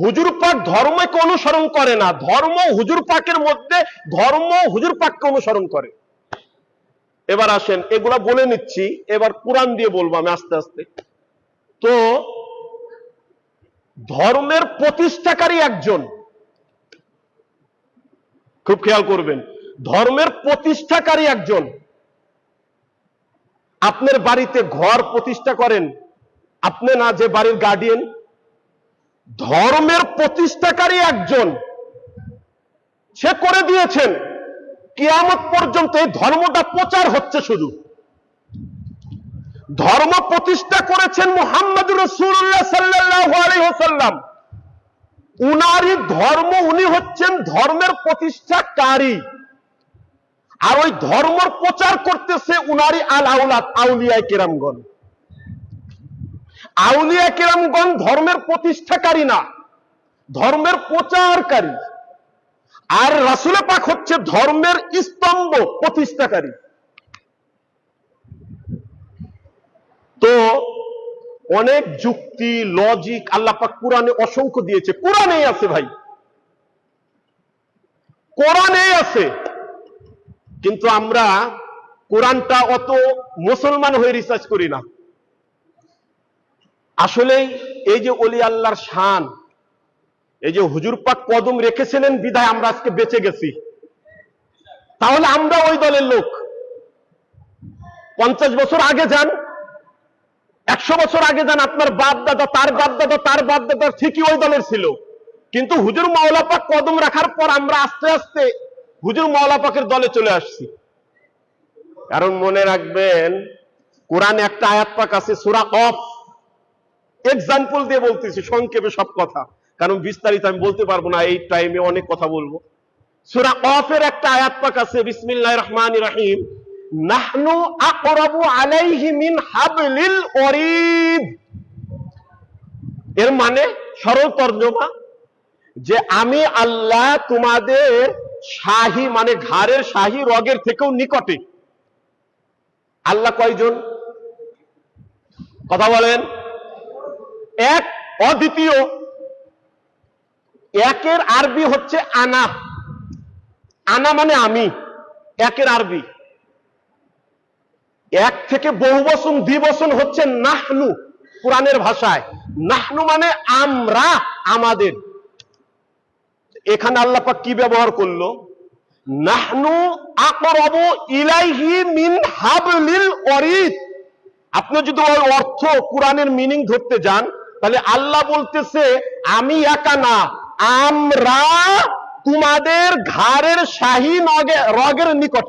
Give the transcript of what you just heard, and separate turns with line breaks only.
হুজুর পাক ধর্মকে অনুসরণ করে না, ধর্ম হুজুর পাকের মধ্যে, ধর্ম হুজুর পাককে অনুসরণ করে। এবার আসেন, এগুলা বলে নিচ্ছি, এবার কোরআন দিয়ে বলবো আমি আস্তে আস্তে। তো ধর্মের প্রতিষ্ঠাকারী একজন, খুব খেয়াল করবেন, ধর্মের প্রতিষ্ঠাকারী একজন। আপনার বাড়িতে ঘর প্রতিষ্ঠা করেন আপনি না, যে বাড়ির গার্ডিয়ান। ধর্মের প্রতিষ্ঠাকারী একজন, সে করে দিয়েছেন। কিয়ামত পর্যন্ত এই ধর্মটা প্রচার হচ্ছে। শুধু ধর্ম প্রতিষ্ঠা করেছেন মুহাম্মদুর রাসূলুল্লাহ সাল্লাল্লাহু আলাইহি ওয়াসাল্লাম। উনারই ধর্ম, উনি হচ্ছেন ধর্মের প্রতিষ্ঠাকারী। আর ওই ধর্ম প্রচার করতেছে উনারই আল আউলাদ, আউলিয়া কিরামগণ। আউলিয়া কিরামগণ ধর্মের প্রতিষ্ঠাকারী না, ধর্মের প্রচারকারী। আর রাসূল পাক হচ্ছে ধর্মের স্তম্ভ, প্রতিষ্ঠাকারী। তো অনেক যুক্তি, লজিক আল্লাহ পাক কোরআনে অসংখ্য দিয়েছে। কোরআনেই আছে ভাই, কোরআনেই আছে। কিন্তু আমরা কোরআনটা অত মুসলমান হয়ে রিসার্চ করি না। আসলেই এই যে ওলি আল্লাহর শান, এই যে হুজুর পাক কদম রেখেছিলেন বিধায় আমরা আজকে বেঁচে গেছি। তাহলে আমরা ওই দলের লোক। 50 বছর আগে যান, 100 বছর আগে যান, আপনার বাপ দাদা, তার বাপ দাদা, তার বাপ দাদা ঠিকই ওই দলের ছিল। কিন্তু হুজুর মাওলা পাক কদম রাখার পর আমরা আস্তে আস্তে হুজুর মাওলা পাকের দলে চলে আসছি। কারণ মনে রাখবেন, কোরআনে একটা আয়াত পাক আছে সূরা কফ। এক্সাম্পল দিয়ে বলতেছি সংক্ষেপে সব কথা, কারণ বিস্তারিত আমি বলতে পারবো না, এই টাইমে অনেক কথা বলবো। সূরা কফের একটা আয়াত পাক আছে, বিসমিল্লাহির রহমানির রহিম, নাহনু আকরাবু আলাইহি মিন হাবলিল ওয়ারিদ। এর মানে সরল তর্জমা, যে আমি আল্লাহ তোমাদের শাহী, মানে ঘাড়ের শাহী রগের থেকেও নিকটে। আল্লাহ কয়জন? কথা বলেন। এক, অদ্বিতীয়। একের আরবি হচ্ছে আনা। আনা মানে আমি, একের আরবি। এক থেকে বহু বচন, দ্বিবচন হচ্ছে নাহনু। কোরআনের ভাষায় নাহনু মানে আমরা, আমাদের। এখানে আল্লাহ পাক কি ব্যবহার করলো? নাহনু আকরাবু ইলাইহি মিন হাবলিল ওয়ারিদ। আপনি যদি ওই অর্থ, কোরআনের মিনিং ধরতে যান, তাহলে আল্লাহ বলতেছে আমি একা না, আমরা তোমাদের ঘাড়ের শাহী রগের নিকট।